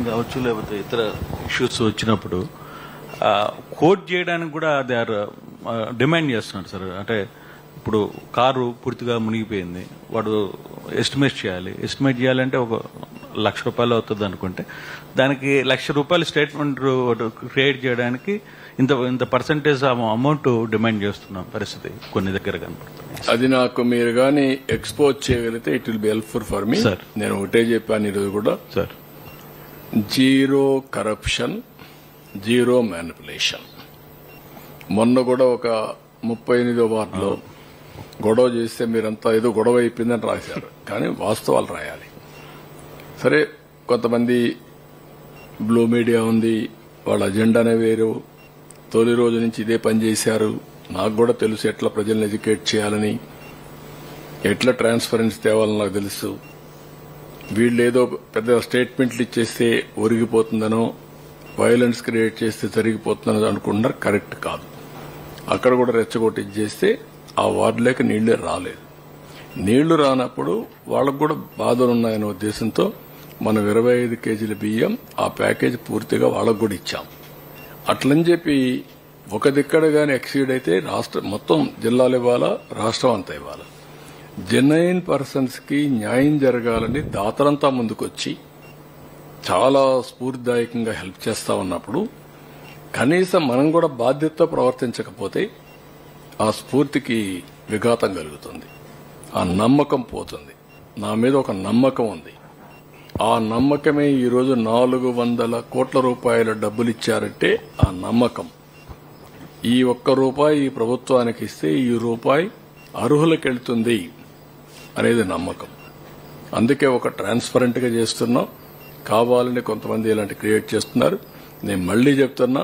Registration కావచ్చు లేకపోతే ఇతర ఇష్యూస్ వచ్చినప్పుడు కోట్ చేయడానికి కూడా దే ఆర్ డిమాండ్ చేస్తున్నారు సార్. అంటే ఇప్పుడు కారు పూర్తిగా మునిగిపోయింది, వాడు ఎస్టిమేట్ చేయాలంటే ఒక ₹1,00,000 అవుతుంది అనుకుంటే దానికి ₹1,00,000 స్టేట్మెంట్ క్రియేట్ చేయడానికి ఇంత పర్సంటేజ్ అమౌంట్ డిమాండ్ చేస్తున్న పరిస్థితి కొన్ని దగ్గర కనపడుతుంది. అది నాకు మీరు గానీ ఎక్స్పోజ్ చేయగలిగితే it will be helpful for me. నేను ఒకటే చెప్పాను ఈరోజు కూడా sir, zero corruption, zero manipulation. మొన్న కూడా ఒక 38వ వార్డులో గొడవ చేస్తే మీరంతా ఏదో గొడవ అయిపోయిందని రాశారు, కానీ వాస్తవాలు రాయాలి. సరే, కొంతమంది బ్లూ మీడియా ఉంది, వాళ్ళ అజెండానే వేరు, తొలి రోజు నుంచి ఇదే పని చేశారు. నాకు కూడా తెలుసు ఎట్లా ప్రజల్ని ఎడ్యుకేట్ చేయాలని, ఎట్లా ట్రాన్స్పరెన్సీ తేవాలని నాకు తెలుసు. వీళ్ళు ఏదో పెద్ద స్టేట్మెంట్లు ఇచ్చేస్తే ఒరిగిపోతుందనో, వైలెన్స్ క్రియేట్ చేస్తే జరిగిపోతుందనో అనుకుంటున్నారు. కరెక్ట్ కాదు. అక్కడ కూడా రెచ్చగొట్టి చేస్తే ఆ వార్డులోకి నీళ్లే రాలేదు. నీళ్లు రానప్పుడు వాళ్ళకు కూడా బాధలున్నాయనే ఉద్దేశంతో మనం 25 కేజీల బియ్యం ఆ ప్యాకేజ్ పూర్తిగా వాళ్ళకు కూడా ఇచ్చాం. అట్లని చెప్పి ఒక దిక్కడ గాని ఎక్సీడ్ అయితే రాష్ట్రం మొత్తం జిల్లాలు ఇవ్వాలా, రాష్ట్రం అంతా ఇవ్వాలా. జెన్యున్ పర్సన్స్ కి న్యాయం జరగాలని దాతలంతా ముందుకొచ్చి చాలా స్ఫూర్తిదాయకంగా హెల్ప్ చేస్తా ఉన్నప్పుడు కనీసం మనం కూడా బాధ్యతతో ప్రవర్తించకపోతే ఆ స్ఫూర్తికి విఘాతం కలుగుతుంది, ఆ నమ్మకం పోతుంది. నా మీద ఒక నమ్మకం ఉంది. ఆ నమ్మకమే ఈరోజు 400 కోట్ల రూపాయల డబ్బులు ఇచ్చారంటే ఆ నమ్మకం. ఈ ₹1 ఈ ప్రభుత్వానికి ఇస్తే ఈ రూపాయి అర్హులకెళ్తుంది అనేది నమ్మకం. అందుకే ఒక ట్రాన్స్పరెంట్ గా చేస్తున్నాం. కావాలని కొంతమంది ఇలాంటి క్రియేట్ చేస్తున్నారు. నేను మళ్లీ చెప్తున్నా,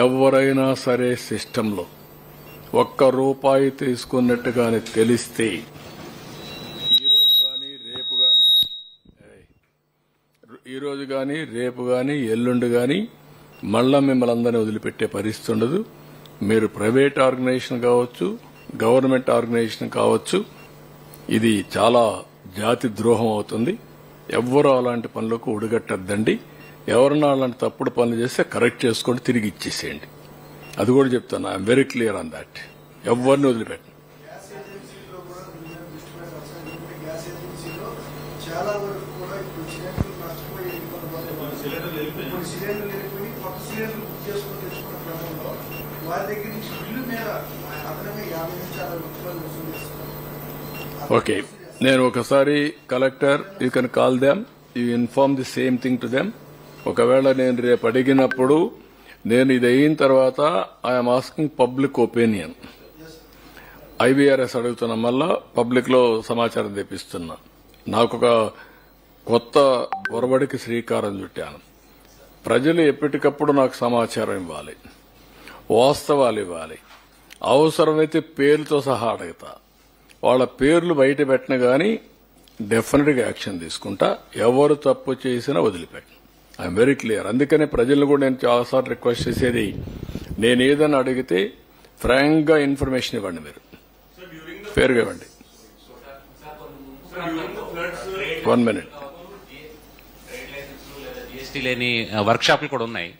ఎవరైనా సరే సిస్టంలో ₹1 తీసుకున్నట్టుగానే తెలిస్తే ఈ రోజు గాని రేపు గాని ఎల్లుండి గాని మళ్ళా మిమ్మల్ని అందరినీ వదిలిపెట్టే పరిస్థితి ఉండదు. మీరు ప్రైవేట్ ఆర్గనైజేషన్ కావచ్చు, గవర్నమెంట్ ఆర్గనైజేషన్ కావచ్చు, ఇది చాలా జాతి ద్రోహం అవుతుంది. ఎవ్వరూ అలాంటి పనులకు ఉడిగట్టద్దండి. ఎవరన్నా అలాంటి తప్పుడు పనులు చేస్తే కరెక్ట్ చేసుకొని తిరిగి ఇచ్చేసేయండి. అది కూడా చెప్తాను. I'm very clear on that. ఎవరిని వదిలిపెట్టండి. ఓకే, నేను ఒకసారి collector, you can call them, you inform the same thing to them. ఒకవేళ నేను రేపు అడిగినప్పుడు నేను ఇది అయిన తర్వాత I'm asking public opinion. IVRS అడుగుతున్నా, మళ్ళా పబ్లిక్ లో సమాచారం తెప్పిస్తున్నా. నాకొక కొత్త ఒరబడికి శ్రీకారం చుట్టాను. ప్రజలు ఎప్పటికప్పుడు నాకు సమాచారం ఇవ్వాలి, వాస్తవాలు ఇవ్వాలి. అవసరమైతే పేరుతో సహా అడుగుతా. వాళ్ళ పేర్లు బయట పెట్టిన గానీ డెఫినెట్ గా యాక్షన్ తీసుకుంటా. ఎవరు తప్పు చేసినా వదిలిపెట్ట. I'm very clear. అందుకనే ప్రజలను కూడా నేను చాలాసార్లు రిక్వెస్ట్ చేసేది, నేను ఏదైనా అడిగితే ఫ్రాంక్ గా ఇన్ఫర్మేషన్ ఇవ్వండి. మీరు పేరుగా ఇవ్వండి. 1 minute. జీఎస్టీ లేని వర్క్ షాపులు కూడా ఉన్నాయి.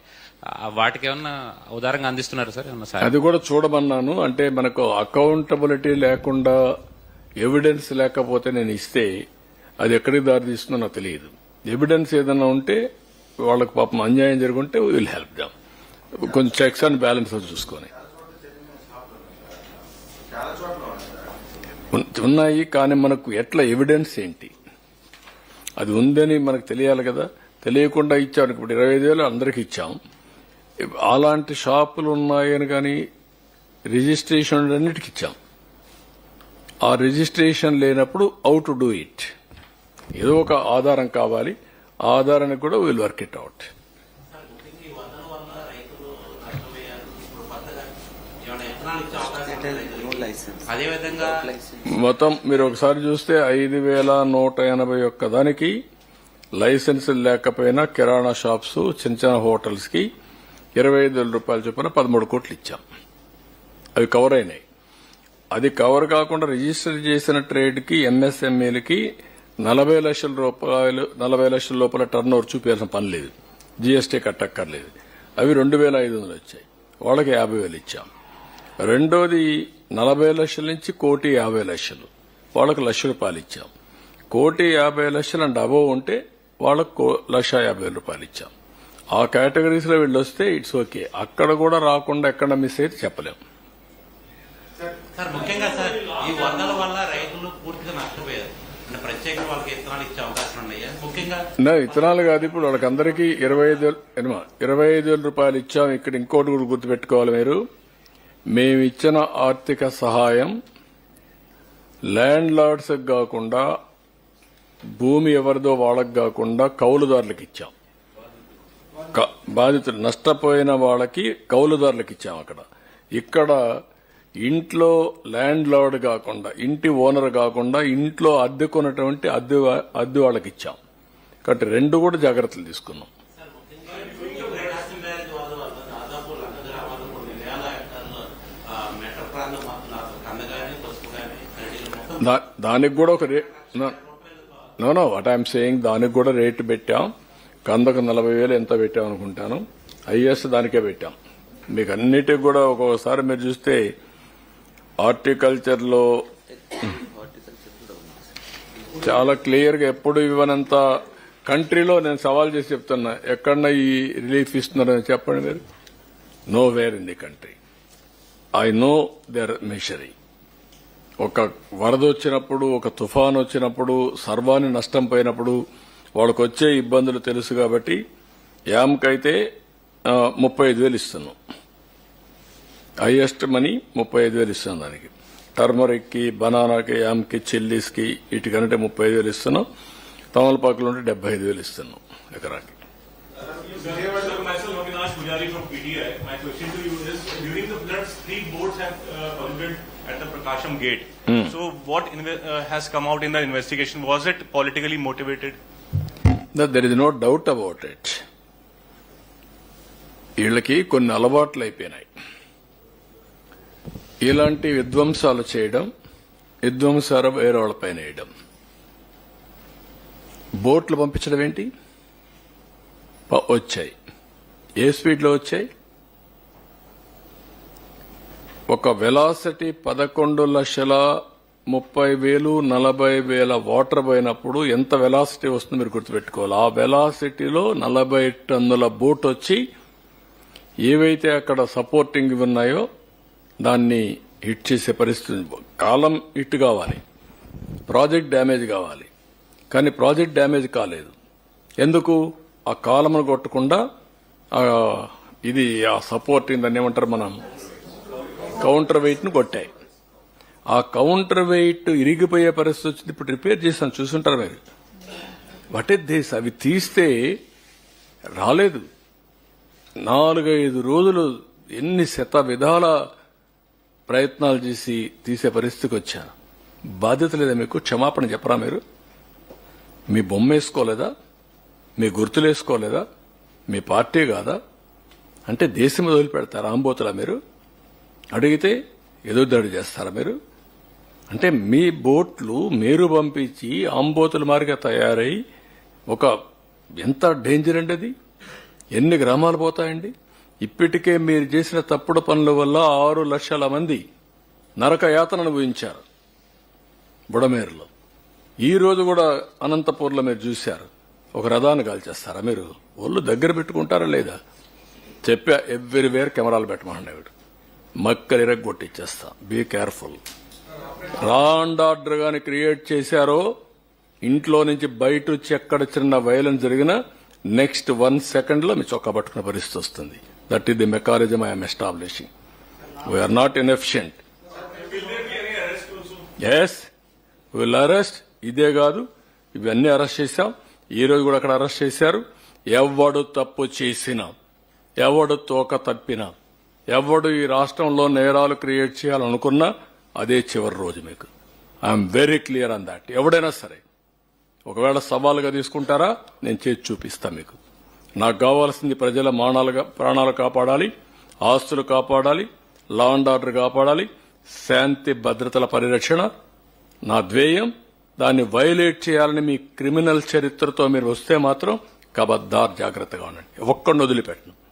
వాటికి ఏమన్నా ఉదారంగా అందిస్తున్నారు సార్? అది కూడా చూడమన్నాను. అంటే మనకు అకౌంటబిలిటీ లేకుండా, ఎవిడెన్స్ లేకపోతే నేను ఇస్తే అది ఎక్కడికి దారి తీస్తుందో నాకు తెలియదు. ఎవిడెన్స్ ఏదైనా ఉంటే వాళ్ళకి పాపం అన్యాయం జరుగుంటే విల్ హెల్ప్ దెమ్. కొంచెం చెక్స్ అండ్ బ్యాలెన్స్ చూసుకొని ఉన్నాయి. కానీ మనకు ఎట్లా ఎవిడెన్స్ ఏంటి, అది ఉందని మనకు తెలియాలి కదా. తెలియకుండా ఇచ్చాం. ఇప్పుడు 25,000 అందరికి ఇచ్చాం. అలాంటి షాపులు ఉన్నాయని కానీ రిజిస్ట్రేషన్ అన్నిటికి ఇచ్చాం. ఆ రిజిస్ట్రేషన్ లేనప్పుడు హౌ టు డూ ఇట్, ఏదో ఒక ఆధారం కావాలి. ఆ ఆధారానికి కూడా విల్ వర్క్ ఇట్ అవుట్. మొత్తం మీరు ఒకసారి చూస్తే 5,181 దానికి లైసెన్సులు లేకపోయినా కిరాణా షాప్స్, చిన్న చిన్న హోటల్స్ కి 25,000 రూపాయలు చొప్పున 13 కోట్లు ఇచ్చాం. అవి కవర్ అయినాయి. అది కవర్ కాకుండా రిజిస్టర్ చేసిన ట్రేడ్ కి, ఎంఎస్ఎంఈలకి 40 లక్షల లోపల టర్న్ ఓవర్ చూపించాల్సిన పని లేదు, జీఎస్టీ కట్టక్కర్లేదు. అవి 2,500 వచ్చాయి, వాళ్ళకి 50,000 ఇచ్చాం. రెండోది 40 లక్షల నుంచి 1,50,00,000 వాళ్ళకు ₹1,00,000 ఇచ్చాం. 1,50,00,000 అండ్ అబోవ్ ఉంటే వాళ్ళకు ₹1,50,000 ఇచ్చాం. ఆ కేటగిరీస్ లో వీళ్ళు వస్తే ఇట్స్ ఓకే. అక్కడ కూడా రాకుండా ఎక్కడ మిస్ అయితే చెప్పలేం. సార్ ముఖ్యంగా సార్ ఈ వరదల వల్ల రైతులు పూర్తిగా నష్టపోయారు. ప్రత్యేకంగా వాళ్ళకి విత్తనాలు ఇచ్చే అవకాశం ఉన్నాయా? ముఖ్యంగా విత్తనాలు కాదు, ఇప్పుడు వాళ్ళకందరికీ ₹25,000 ఇచ్చాం. ఇక్కడ ఇంకోటి కూడా గుర్తుపెట్టుకోవాలి మీరు, మేము ఇచ్చిన ఆర్థిక సహాయం ల్యాండ్ లార్డ్స్ కాకుండా, భూమి ఎవరిదో వాళ్ళకి కాకుండా కౌలుదారులకు ఇచ్చాం. బాధితులు నష్టపోయిన వాళ్ళకి కౌలుదారులకు ఇచ్చాం. ఇక్కడ ఇంట్లో ల్యాండ్ లార్డ్ కాకుండా, ఇంటి ఓనర్ కాకుండా, ఇంట్లో అద్దెకున్నటువంటి అద్దె వాళ్ళకి ఇచ్చాం. కాబట్టి రెండు కూడా జాగ్రత్తలు తీసుకున్నాం. దానికి కూడా ఒక నో వాట్ ఐఎమ్ సేయింగ్, దానికి కూడా రేటు పెట్టాం. కందకు 40,000 ఎంత పెట్టాం అనుకుంటాను, హైయెస్ట్ దానికే పెట్టాం. మీకు అన్నిటికి కూడా ఒక్కొక్కసారి మీరు చూస్తే హార్టికల్చర్ లో చాలా క్లియర్ గా ఎప్పుడు ఇవ్వనంత కంట్రీలో నేను సవాల్ చేసి చెప్తున్నా, ఎక్కడన్నా ఈ రిలీఫ్ ఇస్తున్నారని చెప్పండి మీరు. Nowhere in the country. I know there machinery. ఒక వరద వచ్చినప్పుడు, ఒక తుఫాన్ వచ్చినప్పుడు, సర్వాన్ని నష్టం పోయినప్పుడు వాళ్ళకు వచ్చే ఇబ్బందులు తెలుసు. కాబట్టి యామ్కైతే 35,000 ఇస్తున్నాం. హైయెస్ట్ మనీ 35,000 ఇస్తున్నాం. దానికి టర్మరిక్ కి, బనానాకి, యామ్కి, చిల్లీస్ కి వీటికంటే 35,000 ఇస్తున్నాం. తమలపాకులు ఉంటే 75,000 ఇస్తున్నాం ఎకరాకి. My question to you is, during the floods, 3 boats have collided at the Prakasham gate. So what has come out in the investigation? Was it politically motivated? There is no doubt about it. వీళ్ళకి కొన్ని అలవాట్లు అయిపోయినాయి. ఇలాంటి విధ్వంసాలు చేయడం, విధ్వంసాలు వేరే వాళ్ళపైన వేయడం. బోట్లు పంపించడం ఏంటి? వచ్చాయి. ఏ స్పీడ్లో వచ్చాయి? ఒక వెలాసిటీ 11,30,000, 40,000 వాటర్ పోయినప్పుడు ఎంత వెలాసిటీ వస్తుందో మీరు గుర్తుపెట్టుకోవాలి. ఆ వెలాసిటీలో 40 టన్నుల బోట్ వచ్చి ఏవైతే అక్కడ సపోర్టింగ్ ఉన్నాయో దాన్ని హిట్ చేసే పరిస్థితి. కాలం హిట్ కావాలి, ప్రాజెక్ట్ డ్యామేజ్ కావాలి. కానీ ప్రాజెక్ట్ డ్యామేజ్ కాలేదు. ఎందుకు? ఆ కాలమును కొట్టకుండా ఇది ఆ సపోర్టింగ్ దాన్ని ఏమంటారు మనం, కౌంటర్ వెయిట్ ను కొట్టాయి. ఆ కౌంటర్ వెయిట్ ఇరిగిపోయే పరిస్థితి వచ్చింది. ఇప్పుడు రిపేర్ చేస్తాను, చూసుంటారు మీరు. What is this? అవి తీస్తే రాలేదు. 4-5 రోజులు ఎన్ని విధాల ప్రయత్నాలు చేసి తీసే పరిస్థితికి వచ్చాను. బాధ్యత లేదా మీకు? క్షమాపణ చెప్పరా మీరు? మీ బొమ్మ వేసుకోలేదా? మీ గుర్తులు వేసుకోలేదా? మీ పార్టీ కాదా? అంటే దేశం వదిలిపెడతారా? ఆంబోతులా మీరు? అడిగితే ఎదురుదాడి చేస్తారా మీరు? అంటే మీ బోట్లు మీరు పంపించి ఆంబోతుల మారిగా తయారై ఒక ఎంత డేంజర్ అండి అది. ఎన్ని గ్రామాలు పోతాయండి. ఇప్పటికే మీరు చేసిన తప్పుడు పనుల వల్ల 6 లక్షల మంది నరక యాతన అనుభవించారు బుడమేరులో. ఈ రోజు కూడా అనంతపూర్లో మీరు చూశారు. ఒక రథాన్ని కాల్చేస్తారా మీరు? ఒళ్ళు దగ్గర పెట్టుకుంటారా లేదా? చెప్పా, ఎవ్రీవేర్ కెమెరాలు పెట్టమన్నాడు. మక్కలు ఇరగొట్టిచ్చేస్తా. Be careful. Law and order గాని క్రియేట్ చేశారో, ఇంట్లో నుంచి బయట వచ్చి ఎక్కడ చిన్న వైలెన్స్ జరిగినా నెక్స్ట్ 1 సెకండ్ లో మీ చొక్కా పట్టుకునే పరిస్థితి వస్తుంది. That is the mechanism I'm establishing. We're not inefficient. Yes, will arrest. ఇదే కాదు, ఇవన్నీ అరెస్ట్ చేశాం. ఈ రోజు కూడా అక్కడ అరెస్ట్ చేశారు. ఎవడు తప్పు చేసినా, ఎవడు తోక తప్పినా, ఎవడు ఈ రాష్ట్రంలో నేరాలు క్రియేట్ చేయాలనుకున్నా అదే చివరి రోజు మీకు. I'm very clear on that. ఎవడైనా సరే ఒకవేళ సవాలుగా తీసుకుంటారా, నేను చేసి చూపిస్తా మీకు. నాకు కావాల్సింది ప్రజల ప్రాణాలు కాపాడాలి, ఆస్తులు కాపాడాలి, లా అండ్ ఆర్డర్ కాపాడాలి, శాంతి భద్రతల పరిరక్షణ నా ధ్యేయం. దాన్ని వైలేట్ చేయాలని మీ క్రిమినల్ చరిత్రతో మీరు వస్తే మాత్రం కబద్దార్ జాగ్రత్తగా ఉండండి. ఒక్కడిని వదిలిపెట్టను.